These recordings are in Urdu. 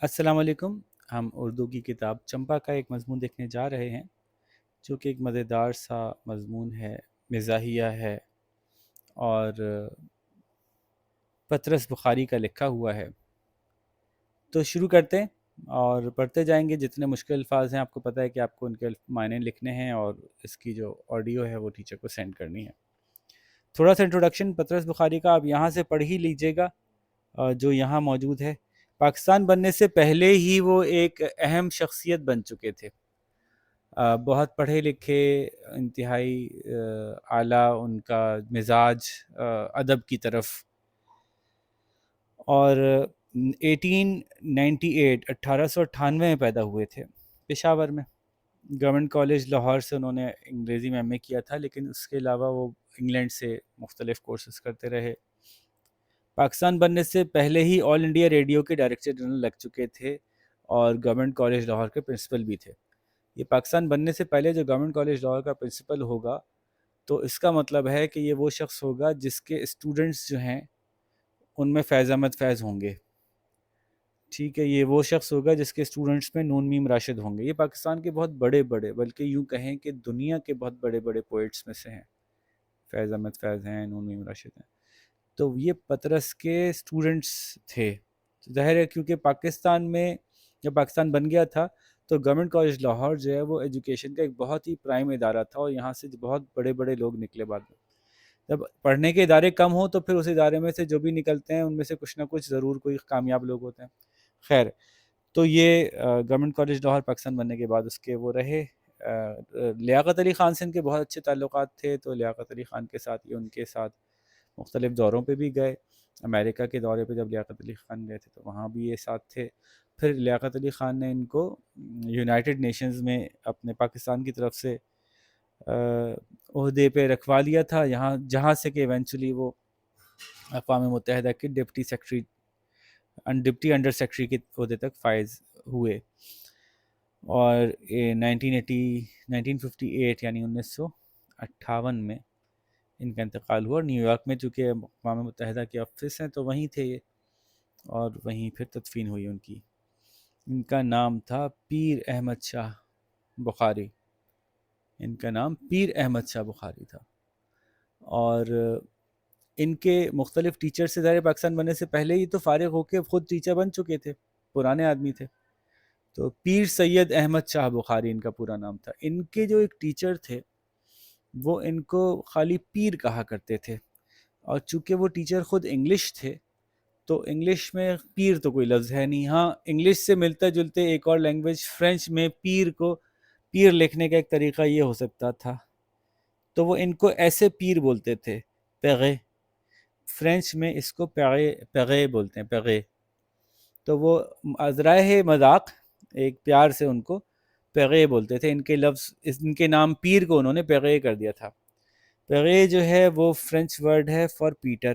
السلام علیکم. ہم اردو کی کتاب چمپا کا ایک مضمون دیکھنے جا رہے ہیں جو کہ ایک مزیدار سا مضمون ہے، مزاحیہ ہے اور پطرس بخاری کا لکھا ہوا ہے. تو شروع کرتے ہیں اور پڑھتے جائیں گے. جتنے مشکل الفاظ ہیں آپ کو پتہ ہے کہ آپ کو ان کے معنی لکھنے ہیں اور اس کی جو آڈیو ہے وہ ٹیچر کو سینڈ کرنی ہے. تھوڑا سا انٹروڈکشن پطرس بخاری کا آپ یہاں سے پڑھ ہی لیجئے گا جو یہاں موجود ہے. پاکستان بننے سے پہلے ہی وہ ایک اہم شخصیت بن چکے تھے. بہت پڑھے لکھے، انتہائی اعلیٰ ان کا مزاج ادب کی طرف. اور 1898 میں پیدا ہوئے تھے پشاور میں. گورنمنٹ کالج لاہور سے انہوں نے انگریزی میں ایم اے کیا تھا، لیکن اس کے علاوہ وہ انگلینڈ سے مختلف کورسز کرتے رہے. پاکستان بننے سے پہلے ہی آل انڈیا ریڈیو کے ڈائریکٹر جنرل لگ چکے تھے اور گورنمنٹ کالج لاہور کے پرنسپل بھی تھے. یہ پاکستان بننے سے پہلے جو گورنمنٹ کالج لاہور کا پرنسپل ہوگا تو اس کا مطلب ہے کہ یہ وہ شخص ہوگا جس کے اسٹوڈنٹس جو ہیں ان میں فیض احمد فیض ہوں گے. ٹھیک ہے، یہ وہ شخص ہوگا جس کے اسٹوڈنٹس میں نون میم راشد ہوں گے. یہ پاکستان کے بہت بڑے بلکہ یوں کہیں کہ دنیا کے بہت بڑے پوئٹس میں سے ہیں. فیض احمد فیض ہیں، نون میم راشد ہیں. تو یہ پطرس کے اسٹوڈنٹس تھے. ظاہر ہے کیونکہ پاکستان میں جب پاکستان بن گیا تھا تو گورنمنٹ کالج لاہور جو ہے وہ ایجوکیشن کا ایک بہت ہی پرائم ادارہ تھا اور یہاں سے بہت بڑے لوگ نکلے. بعد میں جب پڑھنے کے ادارے کم ہوں تو پھر اس ادارے میں سے جو بھی نکلتے ہیں ان میں سے کچھ نہ کچھ ضرور کوئی کامیاب لوگ ہوتے ہیں. خیر، تو یہ گورنمنٹ کالج لاہور پاکستان بننے کے بعد اس کے وہ رہے. لیاقت علی خان سے ان کے بہت اچھے تعلقات تھے، تو لیاقت علی خان کے ساتھ یہ ان کے ساتھ مختلف دوروں پہ بھی گئے. امریکہ کے دورے پہ جب لیاقت علی خان گئے تھے تو وہاں بھی یہ ساتھ تھے. پھر لیاقت علی خان نے ان کو یونائٹڈ نیشنز میں اپنے پاکستان کی طرف سے عہدے پہ رکھوا لیا تھا، جہاں سے کہ ایونچولی وہ اقوام متحدہ کے ڈپٹی انڈر سیکرٹری کے عہدے تک فائز ہوئے. اور 1958 یعنی 1958 میں ان کا انتقال ہوا. اور نیو یارک میں چونکہ اقوام متحدہ کے آفس ہیں تو وہیں تھے یہ، اور وہیں پھر تدفین ہوئی ان کی. ان کا نام تھا پیر احمد شاہ بخاری. ان کا نام پیر احمد شاہ بخاری تھا. اور ان کے مختلف ٹیچر سے ظاہر پاکستان بننے سے پہلے ہی تو فارغ ہو کے خود ٹیچر بن چکے تھے، پرانے آدمی تھے. تو پیر سید احمد شاہ بخاری ان کا پورا نام تھا. ان کے جو ایک ٹیچر تھے وہ ان کو خالی پیر کہا کرتے تھے، اور چونکہ وہ ٹیچر خود انگلش تھے تو انگلش میں پیر تو کوئی لفظ ہے نہیں. ہاں، انگلش سے ملتا جلتے ایک اور لینگویج فرینچ میں پیر لکھنے کا ایک طریقہ یہ ہو سکتا تھا، تو وہ ان کو ایسے پیر بولتے تھے، پیغے. فرینچ میں اس کو پیغے بولتے ہیں، پیغے. تو وہ ذرائع مذاق ایک پیار سے ان کو پیغے بولتے تھے. ان کے لفظ ان کے نام پیر کو انہوں نے پیغے کر دیا تھا. پیغے جو ہے وہ فرینچ ورڈ ہے فار پیٹر.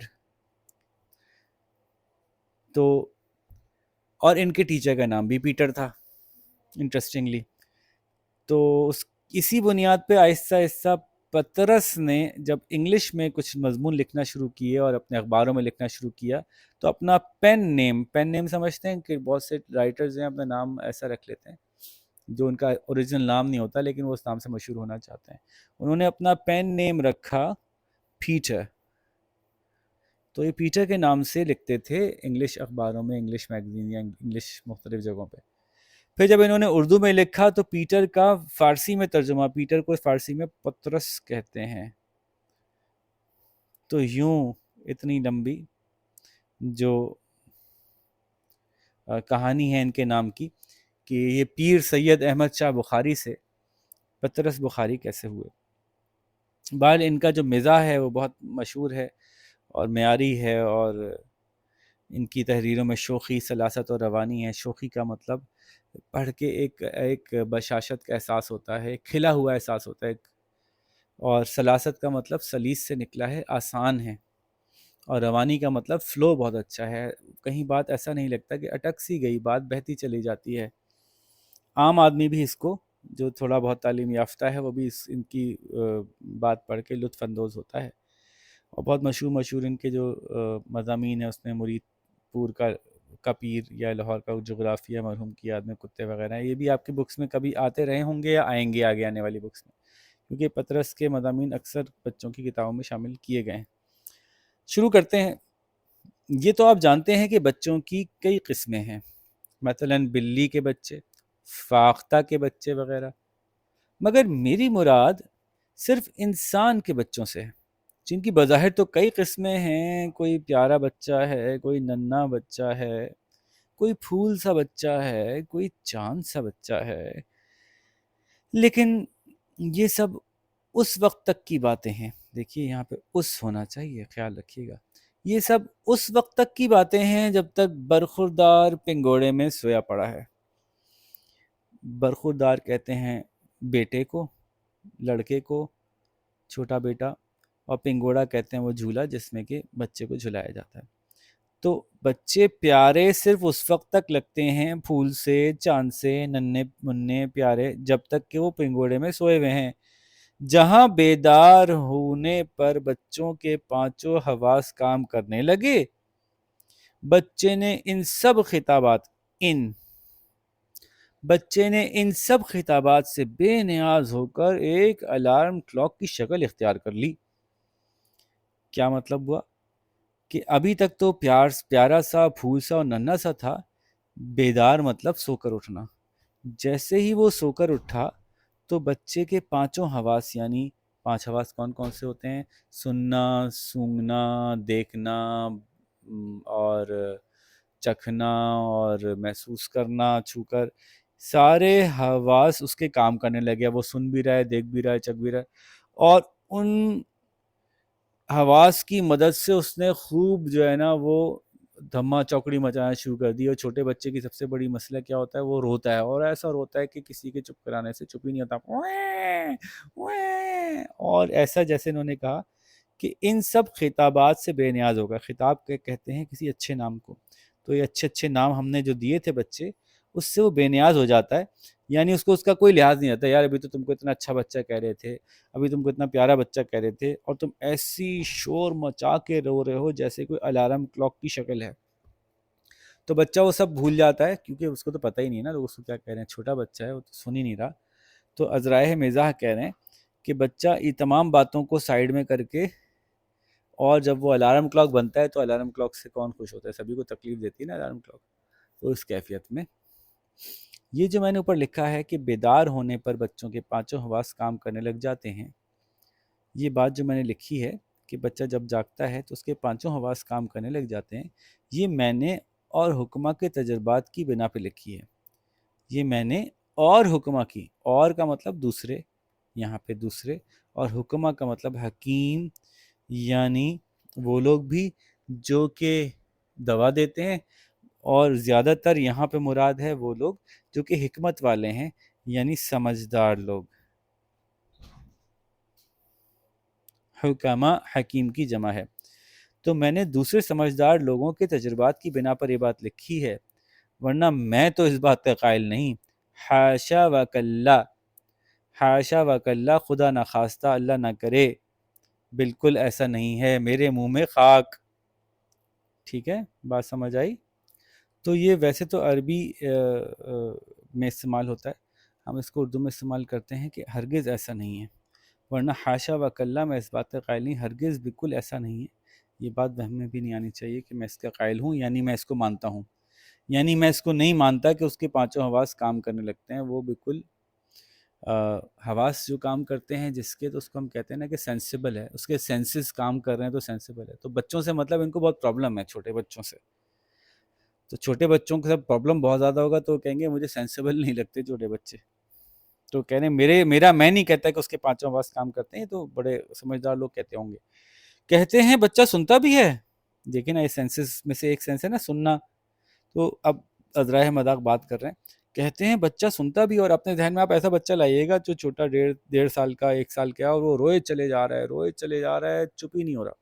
تو اور ان کے ٹیچر کا نام بھی پیٹر تھا انٹرسٹنگلی. تو اسی بنیاد پہ آہستہ آہستہ پطرس نے جب انگلش میں کچھ مضمون لکھنا شروع کیے اور اپنے اخباروں میں لکھنا شروع کیا تو اپنا پین نیم سمجھتے ہیں کہ بہت سے رائٹرز ہیں اپنا نام ایسا رکھ لیتے ہیں جو ان کا اوریجنل نام نہیں ہوتا لیکن وہ اس نام سے مشہور ہونا چاہتے ہیں. انہوں نے اپنا پین نیم رکھا پیٹر. تو یہ پیٹر کے نام سے لکھتے تھے انگلش اخباروں میں، انگلش میگزین یا انگلش مختلف جگہوں پہ. پھر جب انہوں نے اردو میں لکھا تو پیٹر کا فارسی میں ترجمہ، پیٹر کو فارسی میں پطرس کہتے ہیں. تو یوں اتنی لمبی جو کہانی ہے ان کے نام کی کہ یہ پیر سید احمد شاہ بخاری سے پطرس بخاری کیسے ہوئے. بہرحال ان کا جو مزاح ہے وہ بہت مشہور ہے اور معیاری ہے، اور ان کی تحریروں میں شوخی، سلاست اور روانی ہے. شوخی کا مطلب پڑھ کے ایک بشاشت کا احساس ہوتا ہے، ایک کھلا ہوا احساس ہوتا ہے. اور سلاست کا مطلب سلیس سے نکلا ہے، آسان ہے. اور روانی کا مطلب فلو بہت اچھا ہے، کہیں بات ایسا نہیں لگتا کہ اٹک سی گئی، بات بہتی چلی جاتی ہے. عام آدمی بھی اس کو جو تھوڑا بہت تعلیم یافتہ ہے وہ بھی ان کی بات پڑھ کے لطف اندوز ہوتا ہے. اور بہت مشہور ان کے جو مضامین ہیں اس میں مرید پور کا کا پیر یا لاہور کا جغرافیہ مرحوم کی یاد میں کتے وغیرہ ہیں، یہ بھی آپ کی بکس میں کبھی آتے رہے ہوں گے یا آئیں گے آگے آنے والی بکس میں، کیونکہ پطرس کے مضامین اکثر بچوں کی کتابوں میں شامل کیے گئے ہیں۔ شروع کرتے ہیں۔ یہ تو آپ جانتے ہیں کہ بچوں کی کئی قسمیں ہیں، مثلاً بلی کے بچے، فاختہ کے بچے وغیرہ، مگر میری مراد صرف انسان کے بچوں سے ہے، جن کی بظاہر تو کئی قسمیں ہیں، کوئی پیارا بچہ ہے، کوئی ننھا بچہ ہے، کوئی پھول سا بچہ ہے، کوئی چاند سا بچہ ہے، لیکن یہ سب اس وقت تک کی باتیں ہیں۔ دیکھیے یہاں پہ اس ہونا چاہیے، خیال رکھیے گا، یہ سب اس وقت تک کی باتیں ہیں جب تک برخوردار پنگوڑے میں سویا پڑا ہے۔ برخوردار کہتے ہیں بیٹے کو، لڑکے کو، چھوٹا بیٹا، اور پنگوڑا کہتے ہیں وہ جھولا جس میں کہ بچے کو جھلایا جاتا ہے۔ تو بچے پیارے صرف اس وقت تک لگتے ہیں، پھول سے، چاند سے، ننھے منھے پیارے، جب تک کہ وہ پنگوڑے میں سوئے ہوئے ہیں۔ جہاں بیدار ہونے پر بچوں کے پانچوں حواس کام کرنے لگے، بچے نے ان سب خطابات سے بے نیاز ہو کر ایک الارم کلاک کی شکل اختیار کر لی۔ کیا مطلب ہوا کہ ابھی تک تو پیارا سا، پھول سا اور ننھا سا تھا، بیدار مطلب سو کر اٹھنا۔ جیسے ہی وہ سو کر اٹھا تو بچے کے پانچوں حواس، یعنی 5 حواس کون کون سے ہوتے ہیں؟ سننا، سونگھنا، دیکھنا اور چکھنا اور محسوس کرنا، چھو کر، سارے حواس اس کے کام کرنے لگے۔ وہ سن بھی رہا ہے، دیکھ بھی رہا ہے، چکھ بھی رہا ہے، اور ان حواس کی مدد سے اس نے خوب جو ہے نا وہ دھما چوکڑی مچانا شروع کر دی۔ اور چھوٹے بچے کی سب سے بڑی مسئلہ کیا ہوتا ہے؟ وہ روتا ہے، اور ایسا روتا ہے کہ کسی کے چپ کرانے سے چپ ہی نہیں ہوتا، اور ایسا جیسے انہوں نے کہا کہ ان سب خطابات سے بے نیاز ہوگا۔ خطاب کہتے ہیں کسی اچھے نام کو، تو یہ اچھے اچھے نام ہم نے جو دیے تھے بچے، اس سے وہ بے نیاز ہو جاتا ہے، یعنی اس کو اس کا کوئی لحاظ نہیں رہتا۔ یار ابھی تو تم کو اتنا اچھا بچہ کہہ رہے تھے، ابھی تم کو اتنا پیارا بچہ کہہ رہے تھے، اور تم ایسی شور مچا کے رو رہے ہو جیسے کوئی الارم کلاک کی شکل ہے۔ تو بچہ وہ سب بھول جاتا ہے، کیونکہ اس کو تو پتہ ہی نہیں ہے نا لوگ اس کو کیا کہہ رہے ہیں، چھوٹا بچہ ہے، وہ تو سن ہی نہیں رہا۔ تو عذرائے مزاح کہہ رہے ہیں کہ بچہ یہ تمام باتوں کو سائیڈ میں کر کے، اور جب وہ الارم کلاک بنتا ہے تو الارم کلاک سے کون خوش ہوتا ہے؟ سبھی کو تکلیف دیتی ہے نا الارم کلاک۔ تو اس کیفیت میں یہ جو میں نے اوپر لکھا ہے کہ بیدار ہونے پر بچوں کے پانچوں حواس کام کرنے لگ جاتے ہیں، یہ بات جو میں نے لکھی ہے کہ بچہ جب جاگتا ہے تو اس کے پانچوں حواس کام کرنے لگ جاتے ہیں، یہ میں نے اور حکمہ کے تجربات کی بنا پہ لکھی ہے۔ یہ میں نے اور حکمہ کی، اور کا مطلب دوسرے، یہاں پہ دوسرے، اور حکمہ کا مطلب حکیم، یعنی وہ لوگ بھی جو کہ دوا دیتے ہیں، اور زیادہ تر یہاں پہ مراد ہے وہ لوگ جو کہ حکمت والے ہیں، یعنی سمجھدار لوگ۔ حکمہ حکیم کی جمع ہے۔ تو میں نے دوسرے سمجھدار لوگوں کے تجربات کی بنا پر یہ بات لکھی ہے، ورنہ میں تو اس بات کا قائل نہیں۔ حاشا و کلا، حاشا و کلا، خدا نخواستہ، اللہ نہ کرے، بالکل ایسا نہیں ہے، میرے منہ میں خاک۔ ٹھیک ہے، بات سمجھ آئی؟ تو یہ ویسے تو عربی میں استعمال ہوتا ہے، ہم اس کو اردو میں استعمال کرتے ہیں کہ ہرگز ایسا نہیں ہے، ورنہ حاشا و کلا میں اس بات کا قائل نہیں، ہرگز بالکل ایسا نہیں ہے۔ یہ بات وہم میں بھی نہیں آنی چاہیے کہ میں اس کا قائل ہوں، یعنی میں اس کو مانتا ہوں، یعنی میں اس کو نہیں مانتا کہ اس کے پانچوں حواس کام کرنے لگتے ہیں۔ وہ بالکل حواس جو کام کرتے ہیں جس کے، تو اس کو ہم کہتے ہیں نا کہ سینسیبل ہے، اس کے سینسز کام کر رہے ہیں تو سینسیبل ہے۔ تو بچوں سے مطلب ان کو بہت پرابلم ہے، چھوٹے بچوں سے۔ تو چھوٹے بچوں کے ساتھ پرابلم بہت زیادہ ہوگا، تو کہیں گے مجھے سینسیبل نہیں لگتے چھوٹے بچے، تو کہہ رہے ہیں میں نہیں کہتا کہ اس کے پانچوں حواس کام کرتے ہیں، تو بڑے سمجھدار لوگ کہتے ہوں گے۔ کہتے ہیں بچہ سنتا بھی ہے، دیکھیں نا یہ سینسز میں سے ایک سینس ہے نا سننا۔ تو اب عذرائے مذاق بات کر رہے ہیں، کہتے ہیں بچہ سنتا بھی، اور اپنے ذہن میں آپ ایسا بچہ لائیے گا جو چھوٹا 1.5 سال کا، 1 سال کا، اور وہ روئے چلے جا رہا ہے، چپ ہی نہیں ہو رہا۔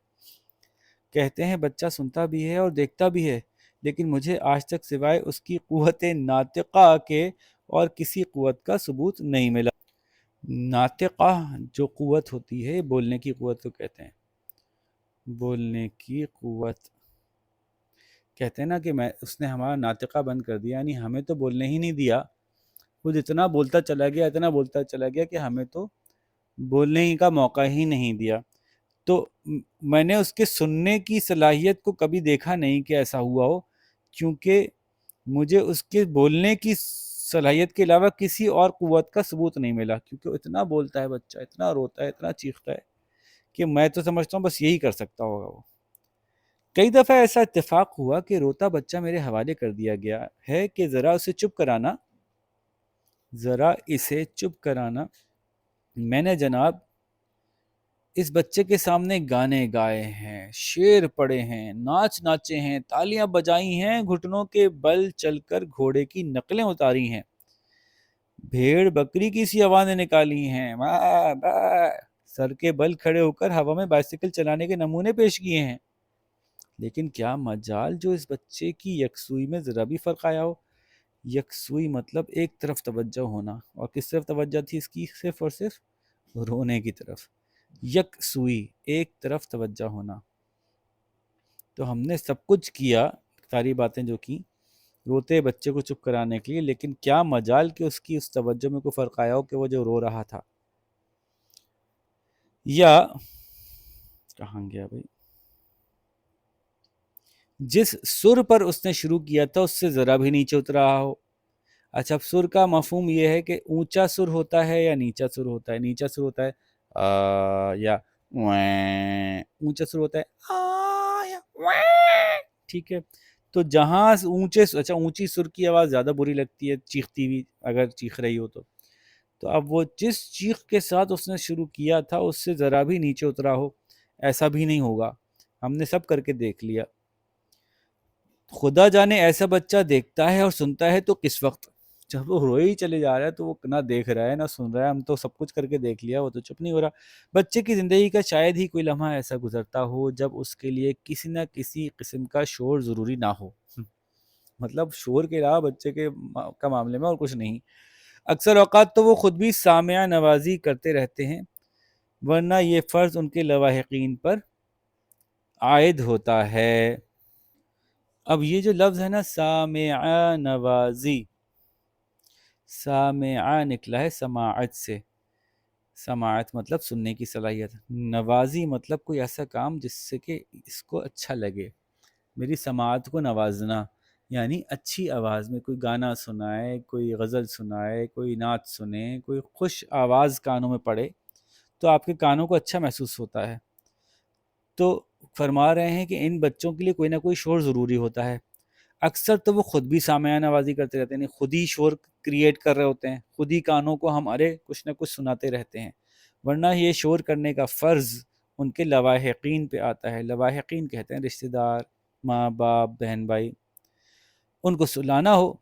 کہتے ہیں بچہ سنتا بھی ہے اور دیکھتا بھی ہے، لیکن مجھے آج تک سوائے اس کی قوت ناطقہ کے اور کسی قوت کا ثبوت نہیں ملا۔ ناطقہ جو قوت ہوتی ہے، بولنے کی قوت کو کہتے ہیں، بولنے کی قوت۔ کہتے ہیں نا کہ اس نے ہمارا ناطقہ بند کر دیا، یعنی ہمیں تو بولنے ہی نہیں دیا، خود اتنا بولتا چلا گیا، اتنا بولتا چلا گیا کہ ہمیں تو بولنے کا موقع ہی نہیں دیا۔ تو میں نے اس کے سننے کی صلاحیت کو کبھی دیکھا نہیں کہ ایسا ہوا ہو، کیونکہ مجھے اس کے بولنے کی صلاحیت کے علاوہ کسی اور قوت کا ثبوت نہیں ملا، کیونکہ اتنا بولتا ہے بچہ، اتنا روتا ہے، اتنا چیختا ہے کہ میں تو سمجھتا ہوں بس یہی کر سکتا ہوگا وہ۔ کئی دفعہ ایسا اتفاق ہوا کہ روتا بچہ میرے حوالے کر دیا گیا ہے کہ ذرا اسے چپ کرانا، ذرا اسے چپ کرانا۔ میں نے جناب اس بچے کے سامنے گانے گائے ہیں، شعر پڑھے ہیں، ناچ ناچے ہیں، تالیاں بجائی ہیں، گھٹنوں کے بل چل کر گھوڑے کی نقلیں اتاری ہیں، بھیڑ بکری کی سی آوازیں نکالی ہیں، سر کے بل کھڑے ہو کر ہوا میں بائسیکل چلانے کے نمونے پیش کیے ہیں۔ لیکن کیا مجال جو اس بچے کی یکسوئی میں ذرا بھی فرق آیا ہو۔ یکسوئی مطلب ایک طرف توجہ ہونا، اور کس طرف توجہ تھی اس کی؟ صرف اور صرف رونے کی طرف۔ یکسوئی، ایک طرف توجہ ہونا۔ تو ہم نے سب کچھ کیا، ساری باتیں جو کی روتے بچے کو چپ کرانے کے لیے، لیکن کیا مجال کہ اس کی اس توجہ میں کوئی فرق آیا ہو کہ وہ جو رو رہا تھا۔ یا کہاں گیا بھائی، جس سر پر اس نے شروع کیا تھا اس سے ذرا بھی نیچے اتر رہا ہو۔ اچھا، اب سر کا مفہوم یہ ہے کہ اونچا سر ہوتا ہے یا نیچا سر ہوتا ہے؟ نیچا سر ہوتا ہے یا اونچا سر ہوتا ہے یا ٹھیک ہے۔ تو جہاں اچھا اونچی سر کی آواز زیادہ بری لگتی ہے چیختی ہوئی، اگر چیخ رہی ہو تو اب وہ جس چیخ کے ساتھ اس نے شروع کیا تھا اس سے ذرا بھی نیچے اترا ہو، ایسا بھی نہیں ہوگا۔ ہم نے سب کر کے دیکھ لیا۔ خدا جانے ایسا بچہ دیکھتا ہے اور سنتا ہے تو کس وقت؟ جب وہ روئے ہی چلے جا رہا ہے تو وہ نہ دیکھ رہا ہے نہ سن رہا ہے، ہم تو سب کچھ کر کے دیکھ لیا، وہ تو چپ نہیں ہو رہا۔ بچے کی زندگی کا شاید ہی کوئی لمحہ ایسا گزرتا ہو جب اس کے لیے کسی نہ کسی قسم کا شور ضروری نہ ہو۔ مطلب شور کے علاوہ بچے کا معاملے میں اور کچھ نہیں۔ اکثر اوقات تو وہ خود بھی سامعہ نوازی کرتے رہتے ہیں، ورنہ یہ فرض ان کے لواحقین پر عائد ہوتا ہے۔ اب یہ جو لفظ ہے نا سامعہ نوازی، سامعہ نکلا ہے سماعت سے، سماعت مطلب سننے کی صلاحیت، نوازی مطلب کوئی ایسا کام جس سے کہ اس کو اچھا لگے، میری سماعت کو نوازنا، یعنی اچھی آواز میں کوئی گانا سنائے، کوئی غزل سنائے، کوئی نعت سنے، کوئی خوش آواز کانوں میں پڑے تو آپ کے کانوں کو اچھا محسوس ہوتا ہے۔ تو فرما رہے ہیں کہ ان بچوں کے لیے کوئی نہ کوئی شور ضروری ہوتا ہے۔ اکثر تو وہ خود بھی سامعہ نوازی کرتے رہتے ہیں، خود ہی شور کریٹ کر رہے ہوتے ہیں، خود ہی کانوں کو ہمارے کچھ نہ کچھ سناتے رہتے ہیں، ورنہ یہ شور کرنے کا فرض ان کے لواحقین پہ آتا ہے۔ لواحقین کہتے ہیں رشتہ دار، ماں باپ، بہن بھائی۔ ان کو سلانا ہو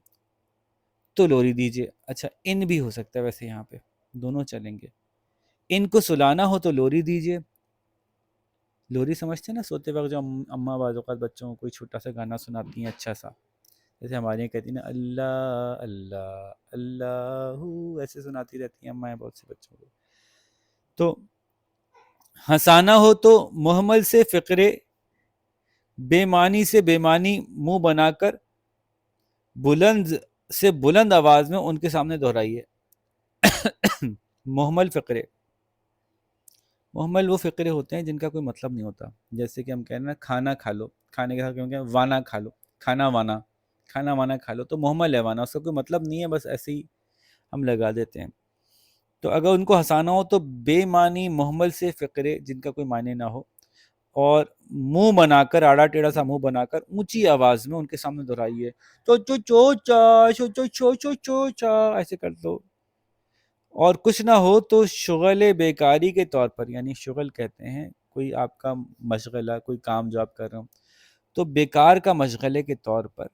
تو لوری دیجیے، اچھا ان بھی ہو سکتا ہے، ویسے یہاں پہ دونوں چلیں گے۔ ان کو سلانا ہو تو لوری دیجیے۔ لوری سمجھتے ہیں نا، سوتے وقت جو اماں بعض اوقات بچوں کو کوئی چھوٹا سا گانا سناتی ہیں اچھا سا، جیسے ہمارے یہاں کہتی ہیں نا اللہ اللہ اللہ، ایسے سناتی رہتی ہیں اماں بہت سے بچوں کو۔ تو ہنسانا ہو تو محمل سے فقرے، بے معنی سے بے معنی منہ بنا کر بلند سے بلند آواز میں ان کے سامنے دہرائیے۔ محمل فقرے، محمل وہ فقرے ہوتے ہیں جن کا کوئی مطلب نہیں ہوتا، جیسے کہ ہم کہہ رہے ہیں نا کھانا کھا لو، کھانے کے ساتھ کہیں گے وانا کھا لو، کھانا وانا، کھانا وانا کھا لو، تو محمل ہے وانا، اس کا کوئی مطلب نہیں ہے، بس ایسے ہی ہم لگا دیتے ہیں۔ تو اگر ان کو ہنسانا ہو تو بے معنی محمل سے فقرے جن کا کوئی معنی نہ ہو، اور منہ بنا کر، آڑا ٹیڑھا سا منہ بنا کر اونچی آواز میں ان کے سامنے دہرائیے، چو چو چو چا چو چو چو چو چو چا، ایسے کر دو۔ اور کچھ نہ ہو تو شغل بیکاری کے طور پر، یعنی شغل کہتے ہیں کوئی آپ کا مشغلہ، کوئی کام جو آپ کر رہے ہو، تو بیکار کا مشغلے کے طور پر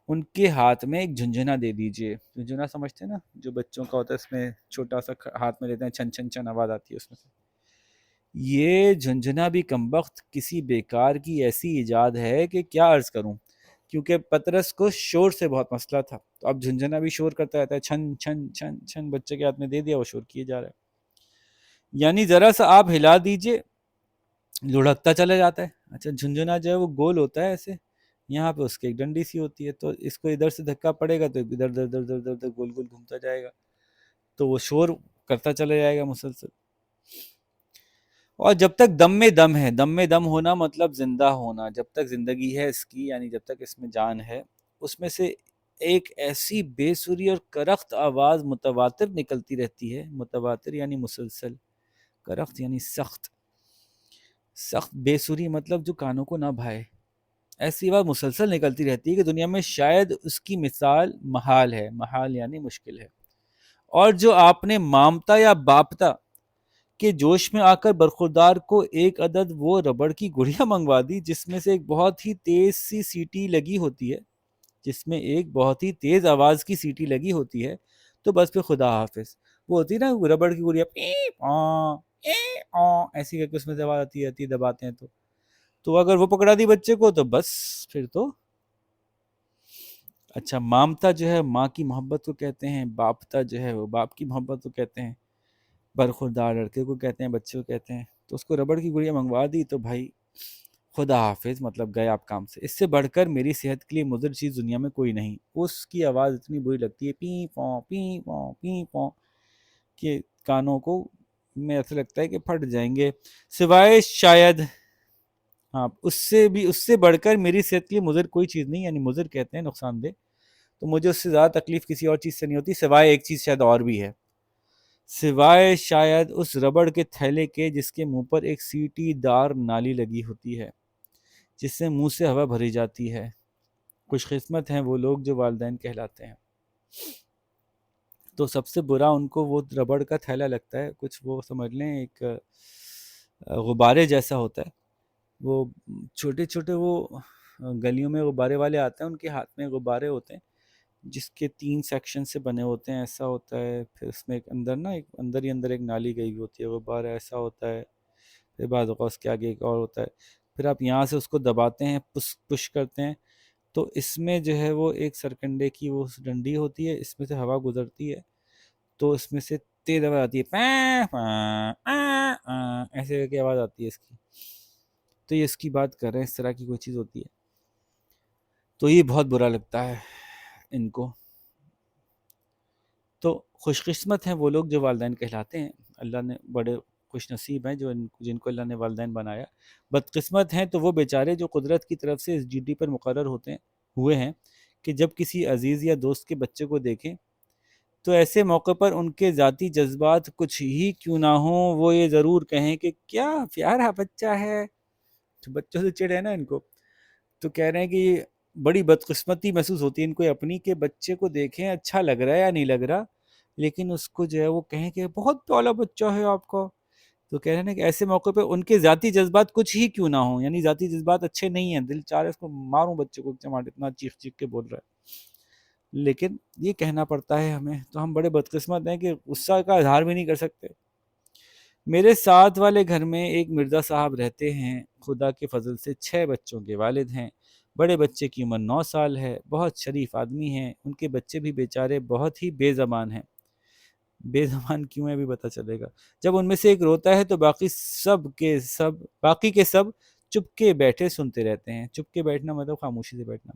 ان کے ہاتھ میں ایک جھنجھنا دے دیجئے۔ جھنجھنا سمجھتے ہیں نا، جو بچوں کا ہوتا ہے، اس میں چھوٹا سا ہاتھ میں لیتے ہیں، چھن چھن چھن آواز آتی ہے اس میں سے۔ یہ جھنجھنا بھی کمبخت کسی بیکار کی ایسی ایجاد ہے کہ کیا عرض کروں، کیونکہ پطرس کو شور سے بہت مسئلہ تھا، تو اب جھنجھنا بھی شور کرتا رہتا ہے، چھن چھن چھن چھن، بچے کے ہاتھ میں دے دیا، وہ شور کیے جا رہا ہے۔ یعنی ذرا سا آپ ہلا دیجئے، لڑھکتا چلا جاتا ہے۔ اچھا جھنجھنا جو ہے وہ گول ہوتا ہے ایسے، یہاں پہ اس کی ایک ڈنڈی سی ہوتی ہے، تو اس کو ادھر سے دھکا پڑے گا تو ادھر ادھر ادھر ادھر ادھر گول گول گھومتا جائے گا، تو وہ شور کرتا چلا جائے گا مسلسل۔ اور جب تک دم میں دم ہے، دم میں دم ہونا مطلب زندہ ہونا، جب تک زندگی ہے اس کی، یعنی جب تک اس میں جان ہے، اس میں سے ایک ایسی بے سری اور کرخت آواز متواتر نکلتی رہتی ہے، متواتر یعنی مسلسل، کرخت یعنی سخت، سخت بے سری مطلب جو کانوں کو نہ بھائے، ایسی آواز مسلسل نکلتی رہتی ہے کہ دنیا میں شاید اس کی مثال محال ہے، محال یعنی مشکل ہے۔ اور جو آپ نے مامتا یا باپتا کہ جوش میں آ کر برخوردار کو ایک عدد وہ ربڑ کی گڑیا منگوا دی جس میں سے ایک بہت ہی تیز سی سیٹی لگی ہوتی ہے، جس میں ایک بہت ہی تیز آواز کی سیٹی لگی ہوتی ہے، تو بس پہ خدا حافظ۔ وہ ہوتی ہے نا ربڑ کی گڑیا، ایسی کر کے اس میں سے آواز آتی ہے دباتے ہیں تو اگر وہ پکڑا دی بچے کو تو بس پھر تو۔ اچھا، مامتا جو ہے ماں کی محبت کو کہتے ہیں، باپتا جو ہے وہ باپ کی محبت کو کہتے ہیں، برخوردار لڑکے کو کہتے ہیں، بچے کو کہتے ہیں۔ تو اس کو ربڑ کی گڑیا منگوا دی تو بھائی خدا حافظ، مطلب گئے آپ کام سے۔ اس سے بڑھ کر میری صحت کے لیے مضر چیز دنیا میں کوئی نہیں۔ اس کی آواز اتنی بری لگتی ہے، پی پوں پی پوں، کہ کانوں کو میں ایسا لگتا ہے کہ پھٹ جائیں گے، سوائے شاید، ہاں اس سے بڑھ کر میری صحت کے لیے مضر کوئی چیز نہیں، یعنی مضر کہتے ہیں نقصان دہ، تو مجھے اس سے زیادہ تکلیف کسی اور چیز سے نہیں ہوتی، سوائے ایک چیز شاید اور بھی ہے، سوائے شاید اس ربڑ کے تھیلے کے جس کے منہ پر ایک سیٹی دار نالی لگی ہوتی ہے جس سے منہ سے ہوا بھری جاتی ہے۔ خوش قسمت ہیں وہ لوگ جو والدین کہلاتے ہیں۔ تو سب سے برا ان کو وہ ربڑ کا تھیلا لگتا ہے، کچھ وہ سمجھ لیں ایک غبارے جیسا ہوتا ہے، وہ چھوٹے چھوٹے وہ گلیوں میں غبارے والے آتے ہیں، ان کے ہاتھ میں غبارے ہوتے ہیں جس کے 3 سیکشن سے بنے ہوتے ہیں، ایسا ہوتا ہے، پھر اس میں ایک اندر نا ایک اندر ہی اندر ایک نالی گئی ہوتی ہے، غبارہ ایسا ہوتا ہے، پھر بعض اوقات اس کے آگے ایک اور ہوتا ہے، پھر آپ یہاں سے اس کو دباتے ہیں، پش کرتے ہیں، تو اس میں جو ہے وہ ایک سرکنڈے کی وہ ڈنڈی ہوتی ہے، اس میں سے ہوا گزرتی ہے، تو اس میں سے تیز آواز آتی ہے، پیں پیں ایسے کر کے آواز آتی ہے اس کی۔ تو یہ اس کی بات کر رہے ہیں، اس طرح کی کوئی چیز ہوتی ہے تو یہ بہت برا لگتا ہے ان کو۔ تو خوش قسمت ہیں وہ لوگ جو والدین کہلاتے ہیں، اللہ نے بڑے خوش نصیب ہیں جو جن کو اللہ نے والدین بنایا۔ بدقسمت ہیں تو وہ بیچارے جو قدرت کی طرف سے اس ڈیوٹی پر مقرر ہوئے ہیں کہ جب کسی عزیز یا دوست کے بچے کو دیکھیں تو ایسے موقع پر ان کے ذاتی جذبات کچھ ہی کیوں نہ ہوں، وہ یہ ضرور کہیں کہ کیا پیارا بچہ ہے۔ تو بچوں سے چڑ ہے نا ان کو، تو کہہ رہے ہیں کہ یہ بڑی بدقسمتی محسوس ہوتی ہے ان کو اپنی، کہ بچے کو دیکھیں اچھا لگ رہا ہے یا نہیں لگ رہا، لیکن اس کو جو ہے وہ کہیں کہ بہت پیارا بچہ ہے آپ کا۔ تو کہہ رہے ہیں کہ ایسے موقع پہ ان کے ذاتی جذبات کچھ ہی کیوں نہ ہوں، یعنی ذاتی جذبات اچھے نہیں ہیں، دل چاہ رہا ہے اس کو ماروں بچے کو، اتنا چیخ چیخ کے بول رہا ہے، لیکن یہ کہنا پڑتا ہے ہمیں، تو ہم بڑے بدقسمت ہیں کہ غصہ کا اظہار بھی نہیں کر سکتے۔ میرے ساتھ والے گھر میں ایک مرزا صاحب رہتے ہیں، خدا کے فضل سے 6 بچوں کے والد ہیں، بڑے بچے کی عمر 9 سال ہے، بہت شریف آدمی ہیں، ان کے بچے بھی بیچارے بہت ہی بے زبان ہیں۔ بے زبان کیوں ہے بھی پتہ چلے گا۔ جب ان میں سے ایک روتا ہے تو باقی کے سب چپ کے بیٹھے سنتے رہتے ہیں۔ چپ کے بیٹھنا مطلب خاموشی سے بیٹھنا۔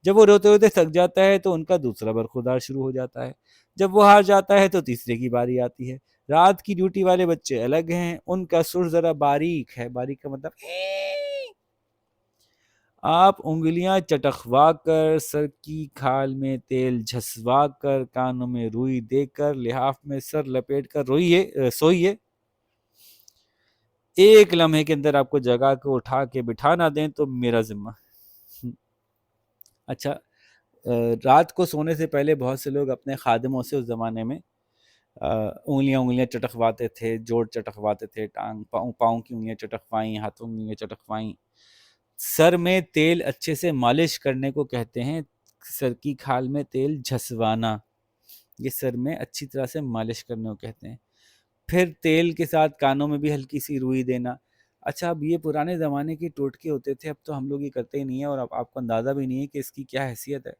جب وہ روتے روتے تھک جاتا ہے تو ان کا دوسرا برخوردار شروع ہو جاتا ہے، جب وہ ہار جاتا ہے تو تیسرے کی باری آتی ہے۔ رات کی ڈیوٹی والے بچے الگ ہیں، ان کا سر ذرا باریک ہے، باریک کا مطلب آپ انگلیاں چٹخوا کر، سر کی کھال میں تیل جھسوا کر، کانوں میں روئی دے کر، لحاف میں سر لپیٹ کر سوئیے، ایک لمحے کے اندر آپ کو جگہ کو اٹھا کے بٹھا نہ دیں تو میرا ذمہ۔ اچھا، رات کو سونے سے پہلے بہت سے لوگ اپنے خادموں سے اس زمانے میں انگلیاں چٹکواتے تھے، جوڑ چٹکواتے تھے، پاؤں کی انگلیاں چٹکوائیں، ہاتھوں کی انگلیاں چٹکوائیں۔ سر میں تیل اچھے سے مالش کرنے کو کہتے ہیں، سر کی کھال میں تیل جھسوانا، یہ سر میں اچھی طرح سے مالش کرنے کو کہتے ہیں۔ پھر تیل کے ساتھ کانوں میں بھی ہلکی سی روئی دینا۔ اچھا، اب یہ پرانے زمانے کے ٹوٹکے ہوتے تھے، اب تو ہم لوگ یہ کرتے ہی نہیں ہیں، اور اب آپ کو اندازہ بھی نہیں ہے کہ اس کی کیا حیثیت ہے۔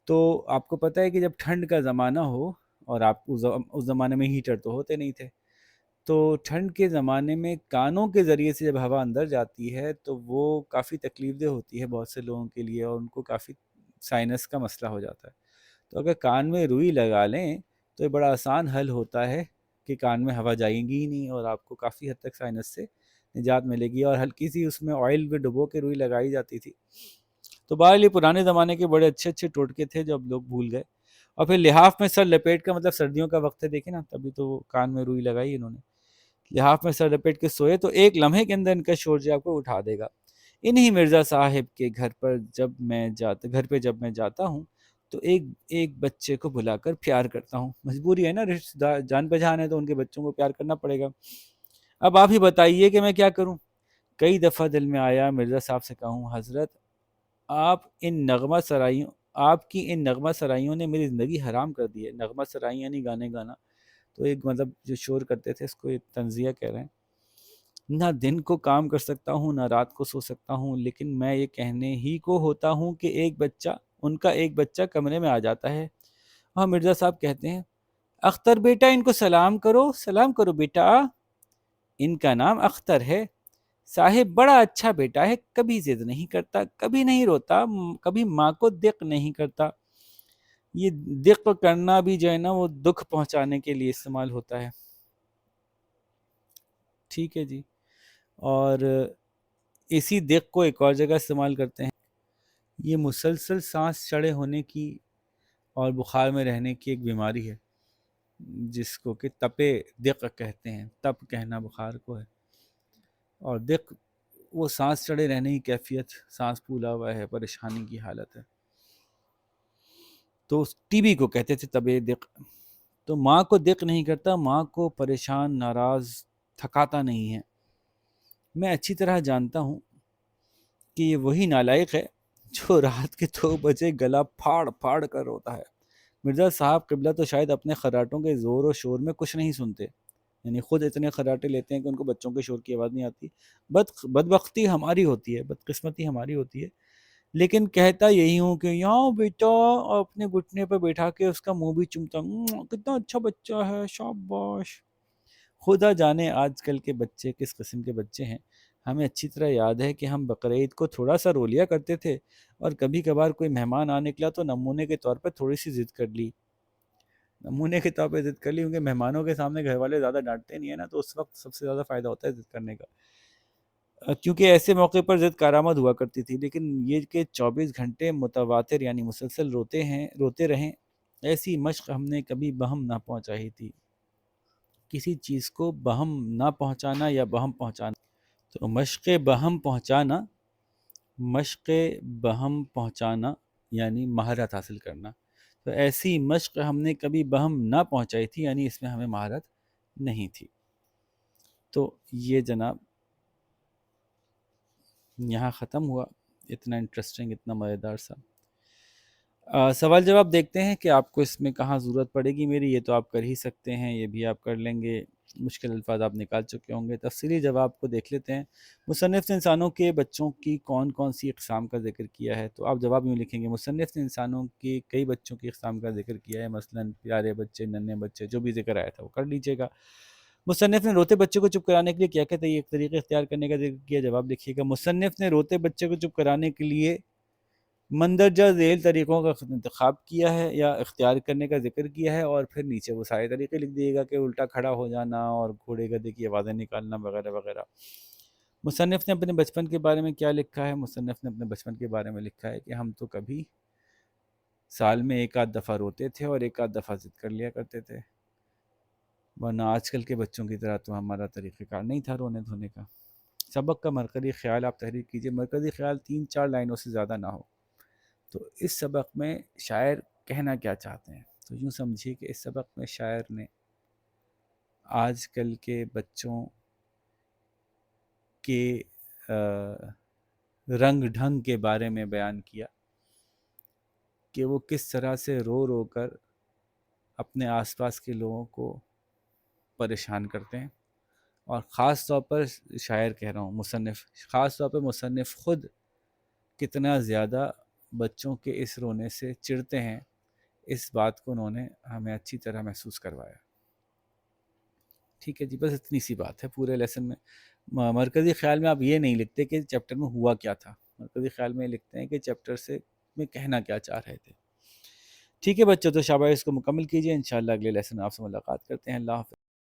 تو آپ کو پتہ ہے کہ جب ٹھنڈ کا زمانہ ہو، اور آپ اس زمانے میں ہیٹر تو ہوتے نہیں تھے، تو ٹھنڈ کے زمانے میں کانوں کے ذریعے سے جب ہوا اندر جاتی ہے تو وہ کافی تکلیف دہ ہوتی ہے بہت سے لوگوں کے لیے، اور ان کو کافی سائنس کا مسئلہ ہو جاتا ہے۔ تو اگر کان میں روئی لگا لیں تو یہ بڑا آسان حل ہوتا ہے کہ کان میں ہوا جائے گی ہی نہیں، اور آپ کو کافی حد تک سائنس سے نجات ملے گی۔ اور ہلکی سی اس میں آئل بھی ڈبو کے روئی لگائی جاتی تھی۔ تو بہرحال یہ پرانے زمانے کے بڑے اچھے اچھے ٹوٹکے تھے جو اب لوگ بھول گئے۔ اور پھر لحاف میں سر لپیٹ کا، مطلب سردیوں کا وقت ہے، دیکھیں نا، تبھی تو وہ کان میں روئی لگائی انہوں نے۔ لحاف میں سر لپیٹ کے سوئے تو ایک لمحے کے اندر ان کا شور جو آپ کو اٹھا دے گا۔ انہی مرزا صاحب کے گھر پر گھر پہ جب میں جاتا ہوں تو ایک بچے کو بلا کر پیار کرتا ہوں۔ مجبوری ہے نا، رشتہ دار جان پہچان ہے تو ان کے بچوں کو پیار کرنا پڑے گا۔ اب آپ ہی بتائیے کہ میں کیا کروں۔ کئی دفعہ دل میں آیا مرزا صاحب سے کہوں، حضرت آپ کی ان نغمہ سرائیوں نے میری زندگی حرام کر دی ہے۔ نغمہ سرائی یعنی گانے گانا، تو ایک مطلب جو شور کرتے تھے اس کو ایک تنزیہ کہہ رہے ہیں۔ نہ دن کو کام کر سکتا ہوں، نہ رات کو سو سکتا ہوں، لیکن میں یہ کہنے ہی کو ہوتا ہوں کہ ان کا ایک بچہ کمرے میں آ جاتا ہے۔ اور مرزا صاحب کہتے ہیں، اختر بیٹا ان کو سلام کرو بیٹا، ان کا نام اختر ہے، صاحب بڑا اچھا بیٹا ہے، کبھی ضد نہیں کرتا، کبھی نہیں روتا، کبھی ماں کو دق نہیں کرتا۔ یہ دق کرنا بھی جو ہے نا وہ دکھ پہنچانے کے لیے استعمال ہوتا ہے۔ ٹھیک ہے جی۔ اور اسی دق کو ایک اور جگہ استعمال کرتے ہیں۔ یہ مسلسل سانس چڑھے ہونے کی اور بخار میں رہنے کی ایک بیماری ہے جس کو کہ تپے دق کہتے ہیں۔ تپ کہنا بخار کو ہے، اور دق وہ سانس چڑھے رہنے کی کیفیت، سانس پھولا ہوا ہے، پریشانی کی حالت ہے۔ تو ٹی بی کو کہتے تھے تبے دق۔ تو ماں کو دق نہیں کرتا، ماں کو پریشان، ناراض، تھکاتا نہیں ہے۔ میں اچھی طرح جانتا ہوں کہ یہ وہی نالائق ہے جو رات کے 2 بجے گلا پھاڑ پھاڑ کر روتا ہے۔ مرزا صاحب قبلہ تو شاید اپنے خراٹوں کے زور و شور میں کچھ نہیں سنتے، یعنی خود اتنے خراٹے لیتے ہیں کہ ان کو بچوں کے شور کی آواز نہیں آتی۔ بدبختی ہماری ہوتی ہے، بدقسمتی ہماری ہوتی ہے، لیکن کہتا یہی ہوں کہ یاں بیٹا، اور اپنے گھٹنے پہ بیٹھا کے اس کا منہ بھی چومتا ہوں، کتنا اچھا بچہ ہے، شاباش۔ خدا جانے آج کل کے بچے کس قسم کے بچے ہیں۔ ہمیں اچھی طرح یاد ہے کہ ہم بقرعید کو تھوڑا سا رو لیا کرتے تھے، اور کبھی کبھار کوئی مہمان آ نکلا تو نمونے کے طور پہ تھوڑی سی ضد کر لی، کیونکہ مہمانوں کے سامنے گھر والے زیادہ ڈانٹتے نہیں ہیں نا، تو اس وقت سب سے زیادہ فائدہ ہوتا ہے ضد کرنے کا، کیونکہ ایسے موقع پر ضد کارآمد ہوا کرتی تھی۔ لیکن یہ کہ 24 گھنٹے متواتر یعنی مسلسل روتے رہیں، ایسی مشق ہم نے کبھی بہم نہ پہنچائی تھی۔ کسی چیز کو بہم نہ پہنچانا یا بہم پہنچانا، تو مشق بہم پہنچانا یعنی مہارت حاصل کرنا۔ تو ایسی مشق ہم نے کبھی بہم نہ پہنچائی تھی، یعنی اس میں ہمیں مہارت نہیں تھی۔ تو یہ جناب یہاں ختم ہوا، اتنا انٹرسٹنگ، اتنا مزیدار سا سوال جواب۔ دیکھتے ہیں کہ آپ کو اس میں کہاں ضرورت پڑے گی میری۔ یہ تو آپ کر ہی سکتے ہیں، یہ بھی آپ کر لیں گے، مشکل الفاظ آپ نکال چکے ہوں گے۔ تفصیلی جواب کو دیکھ لیتے ہیں۔ مصنف نے انسانوں کے بچوں کی کون کون سی اقسام کا ذکر کیا ہے؟ تو آپ جواب یوں لکھیں گے، مصنف نے انسانوں کے کئی بچوں کی اقسام کا ذکر کیا ہے، مثلا پیارے بچے، ننھے بچے، جو بھی ذکر آیا تھا وہ کر لیجیے گا۔ مصنف نے روتے بچے کو چپ کرانے کے لیے کیا کیا طریقے اختیار کرنے کا ذکر کیا؟ جواب لکھیے گا، مصنف نے روتے بچے کو چپ کرانے کے لیے مندرجہ ذیل طریقوں کا انتخاب کیا ہے یا اختیار کرنے کا ذکر کیا ہے، اور پھر نیچے وہ سارے طریقے لکھ دیے گا کہ الٹا کھڑا ہو جانا اور گھوڑے گدھے کی آوازیں نکالنا وغیرہ وغیرہ۔ مصنف نے اپنے بچپن کے بارے میں کیا لکھا ہے؟ مصنف نے اپنے بچپن کے بارے میں لکھا ہے کہ ہم تو کبھی سال میں ایک آدھ دفعہ روتے تھے اور ایک آدھ دفعہ ضد کر لیا کرتے تھے، ورنہ آج کل کے بچوں کی طرح تو ہمارا طریقہ کار نہیں تھا رونے دھونے کا۔ سبق کا مرکزی خیال آپ تحریر کیجئے، مرکزی خیال 3-4 لائنوں سے زیادہ نہ ہو۔ تو اس سبق میں شاعر کہنا کیا چاہتے ہیں؟ تو یوں سمجھیے کہ اس سبق میں شاعر نے آج کل کے بچوں کے رنگ ڈھنگ کے بارے میں بیان کیا کہ وہ کس طرح سے رو رو کر اپنے آس پاس کے لوگوں کو پریشان کرتے ہیں، اور خاص طور پر شاعر کہہ رہا ہوں، مصنف، خاص طور پہ مصنف خود کتنا زیادہ بچوں کے اس رونے سے چڑھتے ہیں، اس بات کو انہوں نے ہمیں اچھی طرح محسوس کروایا۔ ٹھیک ہے جی، بس اتنی سی بات ہے پورے لیسن میں. مرکزی خیال میں آپ یہ نہیں لکھتے کہ چیپٹر میں ہوا کیا تھا، مرکزی خیال میں لکھتے ہیں کہ چیپٹر سے میں کہنا کیا چاہ رہے تھے. ٹھیک ہے بچوں، تو شاباش اس کو مکمل کیجئے. انشاءاللہ اگلے لیسن آپ سے ملاقات کرتے ہیں. اللہ حافظ.